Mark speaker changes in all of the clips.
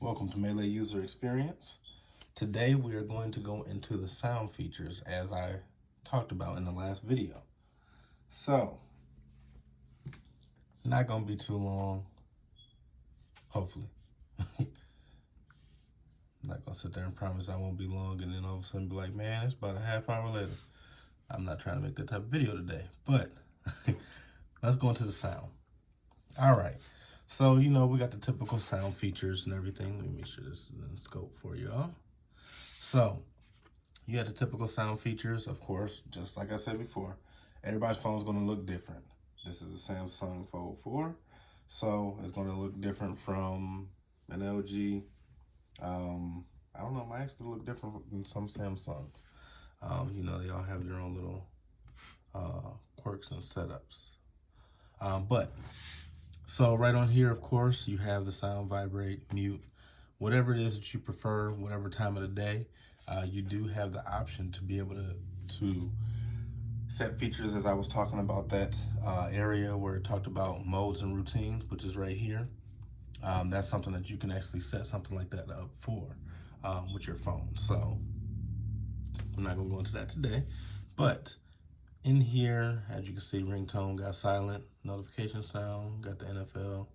Speaker 1: Welcome to Melee User Experience. Today we are going to go into the sound features as I talked about in the last video. So, not going to be too long, hopefully. Not going to sit there and promise I won't be long and then all of a sudden be like, man, it's about a half hour later. I'm not trying to make that type of video today, but let's go into the sound. All right. So, we got the typical sound features and everything. Let me make sure this is in scope for y'all. So, you have the typical sound features, of course, just like I said before. Everybody's phone is going to look different. This is a Samsung Fold 4, so it's going to look different from an LG. I don't know, it might actually look different than some Samsungs. They all have their own little quirks and setups. So right on here, of course, you have the sound, vibrate, mute, whatever it is that you prefer, whatever time of the day. You do have the option to be able to set features, as I was talking about that area where it talked about modes and routines, which is right here. That's something that you can actually set something like that up for with your phone. So I'm not gonna go into that today, but in here, as you can see, ringtone got silent, notification sound, got the NFL.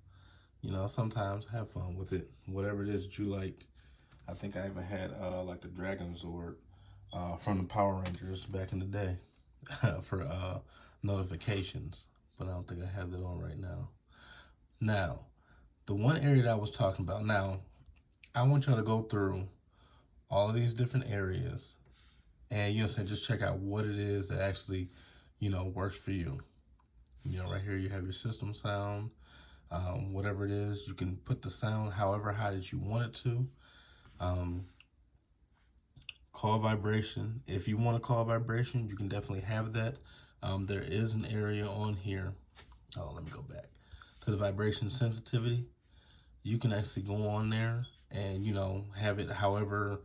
Speaker 1: Sometimes have fun with it, whatever it is that you like. I think I even had like the Dragon Zord from the Power Rangers back in the day for notifications, but I don't think I have that on right now. Now, the one area that I was talking about, now, I want y'all to go through all of these different areas and, just check out what it is that actually, works for you. Right here you have your system sound. Whatever it is, you can put the sound however high that you want it to. Call vibration. If you want to call vibration, you can definitely have that. There is an area on here. Oh, let me go back to the vibration sensitivity. You can actually go on there and, have it however,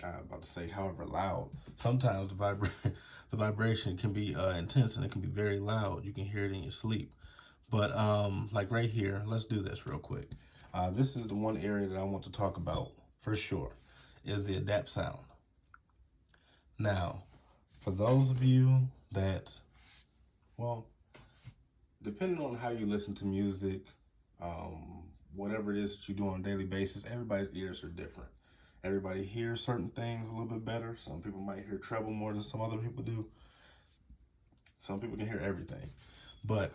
Speaker 1: I'm about to say however loud. Sometimes the vibration can be intense and it can be very loud. You can hear it in your sleep. But like right here, let's do this real quick. This is the one area that I want to talk about for sure, is the adapt sound. Now, for those of you that, well, depending on how you listen to music, whatever it is that you do on a daily basis, everybody's ears are different. Everybody hears certain things a little bit better. Some people might hear treble more than some other people do. Some people can hear everything. But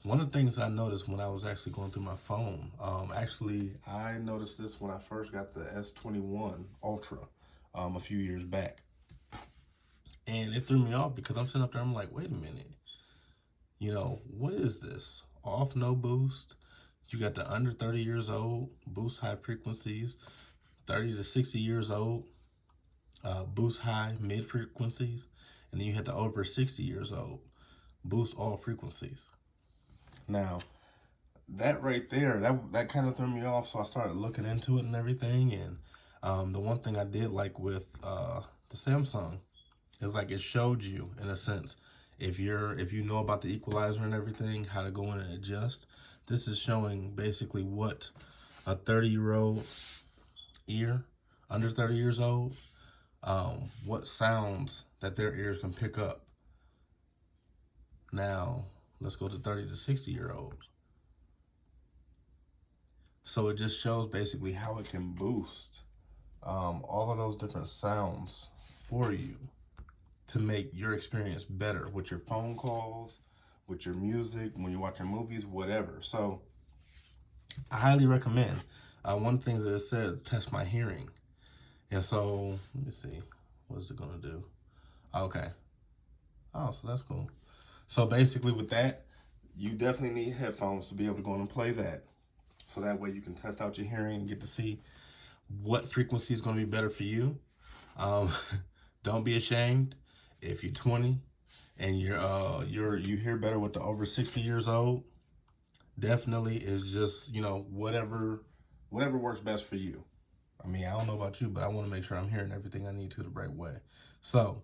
Speaker 1: one of the things I noticed when I was actually going through my phone, I noticed this when I first got the S21 Ultra a few years back. And it threw me off because I'm sitting up there, I'm like, wait a minute. What is this? Off, no boost. You got the under 30 years old, boost high frequencies. 30 to 60 years old, boost high mid frequencies. And then you had the over 60 years old, boost all frequencies. Now, that right there, that kind of threw me off, so I started looking into it and everything. And the one thing I did like with the Samsung is like it showed you, in a sense, if you know about the equalizer and everything, how to go in and adjust. This is showing basically what a 30-year-old ear, under 30 years old, what sounds that their ears can pick up. Now, let's go to 30 to 60-year-olds. So it just shows basically how it can boost all of those different sounds for you to make your experience better with your phone calls, with your music, when you're watching movies, whatever. So I highly recommend. One of the things that it says, test my hearing. And so, let me see, what is it gonna do? Okay. Oh, so that's cool. So basically with that, you definitely need headphones to be able to go and play that. So that way you can test out your hearing and get to see what frequency is gonna be better for you. Don't be ashamed if you're 20 and you hear better with the over 60 years old. Definitely is just, whatever works best for you. I mean, I don't know about you, but I want to make sure I'm hearing everything I need to the right way. So,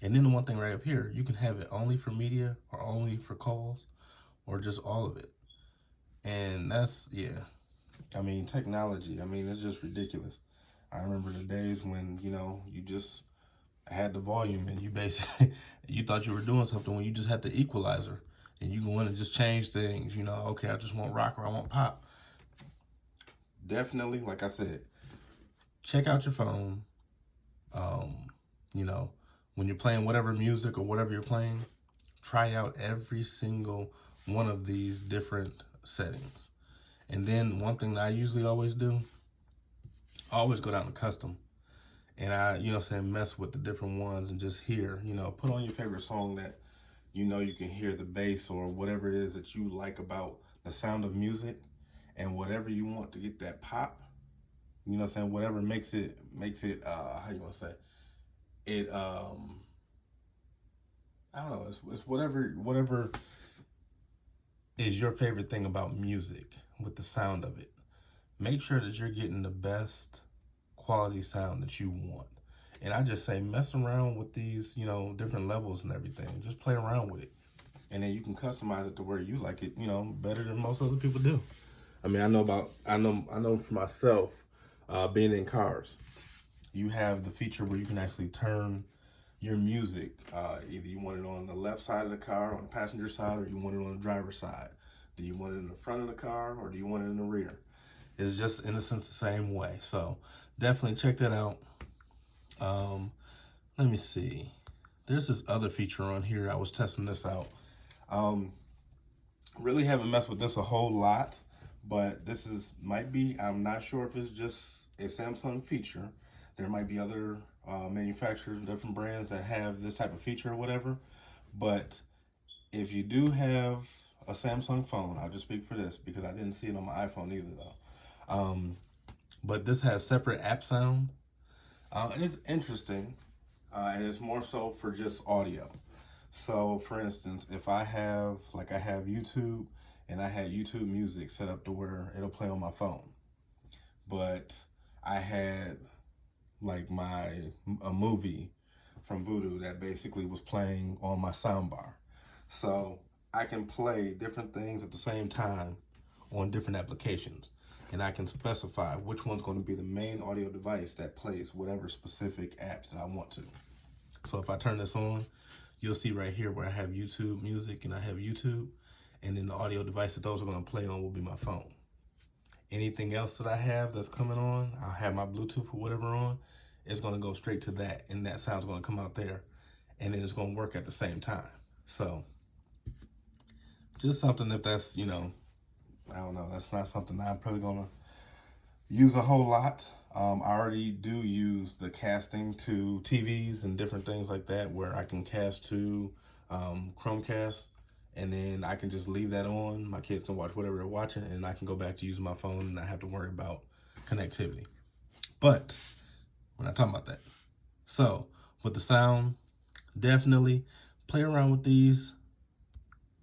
Speaker 1: and then the one thing right up here, you can have it only for media or only for calls or just all of it. And that's, yeah, I mean, technology, I mean, it's just ridiculous. I remember the days when, you know, you just had the volume and you basically, you thought you were doing something when you just had the equalizer. And you go in and just change things, you know, okay, I just want rock or I want pop. Definitely, like I said, check out your phone. Um, you know, when you're playing whatever music or whatever you're playing, try out every single one of these different settings. And then one thing that I usually always do, I always go down to custom. And I, you know, say mess with the different ones and just hear, you know, put on your favorite song that you know you can hear the bass or whatever it is that you like about the sound of music, and whatever you want to get that pop, you know what I'm saying, whatever makes it how you want to say it, I don't know, it's whatever is your favorite thing about music with the sound of it. Make sure that you're getting the best quality sound that you want. And I just say mess around with these, you know, different levels and everything. Just play around with it. And then you can customize it to where you like it, you know, better than most other people do. I mean, I know for myself, being in cars, you have the feature where you can actually turn your music. Either you want it on the left side of the car, on the passenger side, or you want it on the driver's side. Do you want it in the front of the car, or do you want it in the rear? It's just in a sense the same way. So definitely check that out. Um, let me see. There's this other feature on here. I was testing this out. Um, really haven't messed with this a whole lot, but this is might be. I'm not sure if it's just a Samsung feature. There might be other manufacturers, different brands that have this type of feature or whatever. But if you do have a Samsung phone, I'll just speak for this because I didn't see it on my iPhone either though. But this has separate app sound. It's interesting, and it's more so for just audio. So, for instance, if I have YouTube, and I had YouTube Music set up to where it'll play on my phone, but I had like a movie from Voodoo that basically was playing on my soundbar. So I can play different things at the same time on different applications. And I can specify which one's going to be the main audio device that plays whatever specific apps that I want to. So if I turn this on, you'll see right here where I have YouTube Music and I have YouTube. And then the audio device that those are going to play on will be my phone. Anything else that I have that's coming on, I'll have my Bluetooth or whatever on, it's going to go straight to that. And that sound's going to come out there. And then it's going to work at the same time. So just something if that's, you know, I don't know, that's not something I'm probably going to use a whole lot. I already do use the casting to TVs and different things like that where I can cast to Chromecast, and then I can just leave that on. My kids can watch whatever they're watching, and I can go back to using my phone and not have to worry about connectivity. But we're not talking about that. So with the sound, definitely play around with these,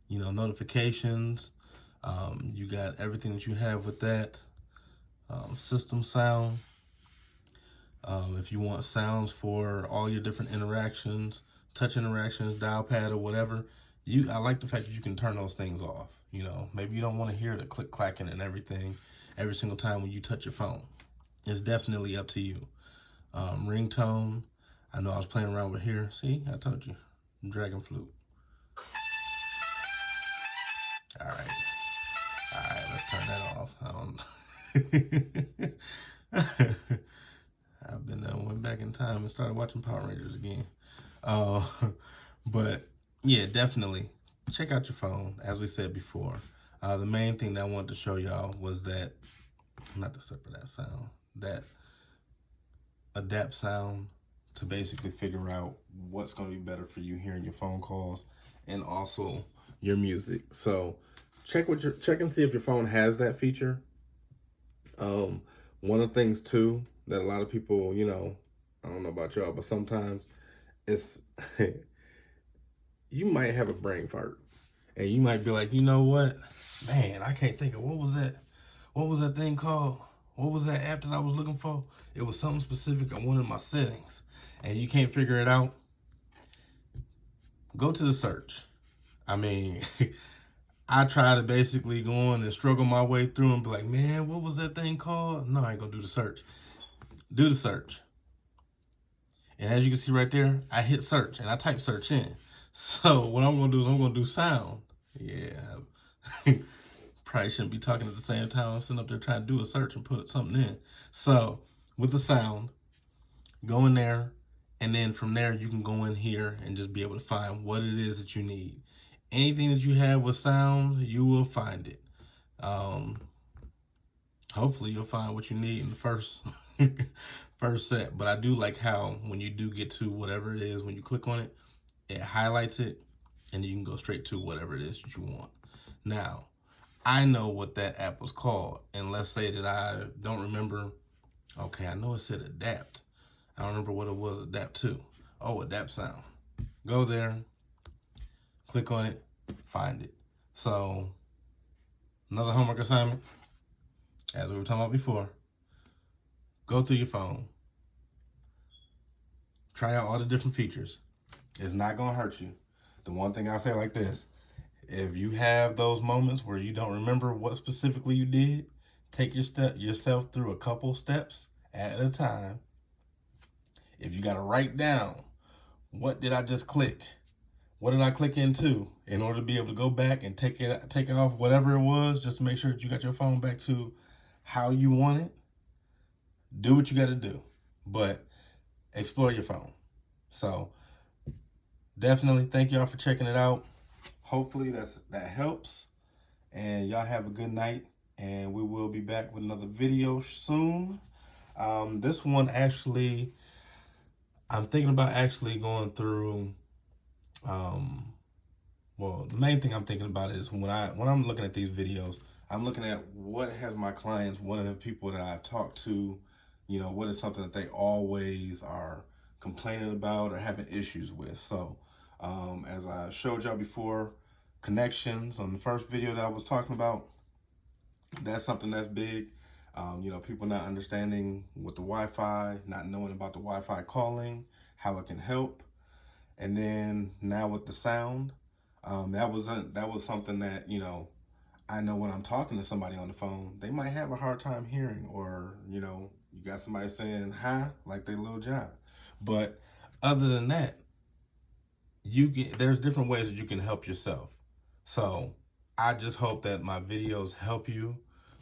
Speaker 1: you know, notifications. You got everything that you have with that. System sound. If you want sounds for all your different interactions, touch interactions, dial pad, or whatever, I like the fact that you can turn those things off. You know, maybe you don't want to hear the click clacking and everything every single time when you touch your phone. It's definitely up to you. Ringtone. I know I was playing around with here. See, I told you. Dragon flute. All right. All right, let's turn that off. I've been went back in time and started watching Power Rangers again. Uh, but yeah, definitely check out your phone. As we said before, the main thing that I wanted to show y'all was that, not the separate that sound, that adapt sound to basically figure out what's going to be better for you hearing your phone calls and also your music. So check and see if your phone has that feature. One of the things too that a lot of people, you know, I don't know about y'all, but sometimes it's you might have a brain fart and you might be like, you know what, man, I can't think of what was that thing called? What was that app that I was looking for? It was something specific on one of my settings, and you can't figure it out. Go to the search. I mean, I try to basically go in and struggle my way through and be like, man, what was that thing called? No, I ain't gonna do the search. Do the search. And as you can see right there, I hit search and I type search in. So what I'm gonna do is I'm gonna do sound. Yeah. Probably shouldn't be talking at the same time I'm sitting up there trying to do a search and put something in. So with the sound, go in there, and then from there you can go in here and just be able to find what it is that you need. Anything that you have with sound, you will find it. Um, Hopefully you'll find what you need in the first first set. But I do like how when you do get to whatever it is, when you click on it, it highlights it, and you can go straight to whatever it is that you want. Now, I know what that app was called, and let's say that I don't remember. Okay, I know it said adapt. I don't remember what it was adapt to. Oh, adapt sound. Go there, click on it, find it. So, another homework assignment, as we were talking about before, go through your phone, try out all the different features. It's not gonna hurt you. The one thing I'll say like this, if you have those moments where you don't remember what specifically you did, take yourself through a couple steps at a time. If you gotta write down, what did I just click? What did I click into in order to be able to go back and take it off whatever it was, just to make sure that you got your phone back to how you want it? Do what you got to do, but explore your phone. So definitely thank y'all for checking it out. Hopefully that helps, and y'all have a good night, and we will be back with another video soon. This one actually, I'm thinking about actually going through. Well, the main thing I'm thinking about is when I'm looking at these videos, I'm looking at what has my clients, what are the people that I've talked to, what is something that they always are complaining about or having issues with. So, as I showed y'all before, connections on the first video that I was talking about, that's something that's big. People not understanding with the Wi-Fi, not knowing about the Wi-Fi calling, how it can help. And then now with the sound, that was something that I know when I'm talking to somebody on the phone, they might have a hard time hearing, or you got somebody saying hi like they Lil John. But other than that, there's different ways that you can help yourself. So I just hope that my videos help you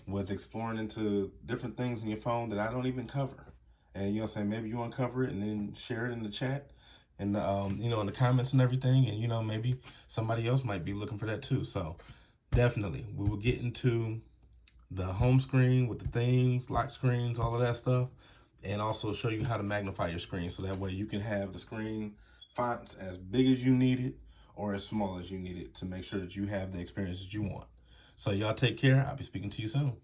Speaker 1: with exploring into different things in your phone that I don't even cover. And maybe you uncover it and then share it in the chat and in the comments and everything. And maybe somebody else might be looking for that too. So definitely we will get into the home screen with the themes, lock screens, all of that stuff, and also show you how to magnify your screen so that way you can have the screen fonts as big as you need it or as small as you need it to make sure that you have the experience that you want. So y'all take care. I'll be speaking to you soon.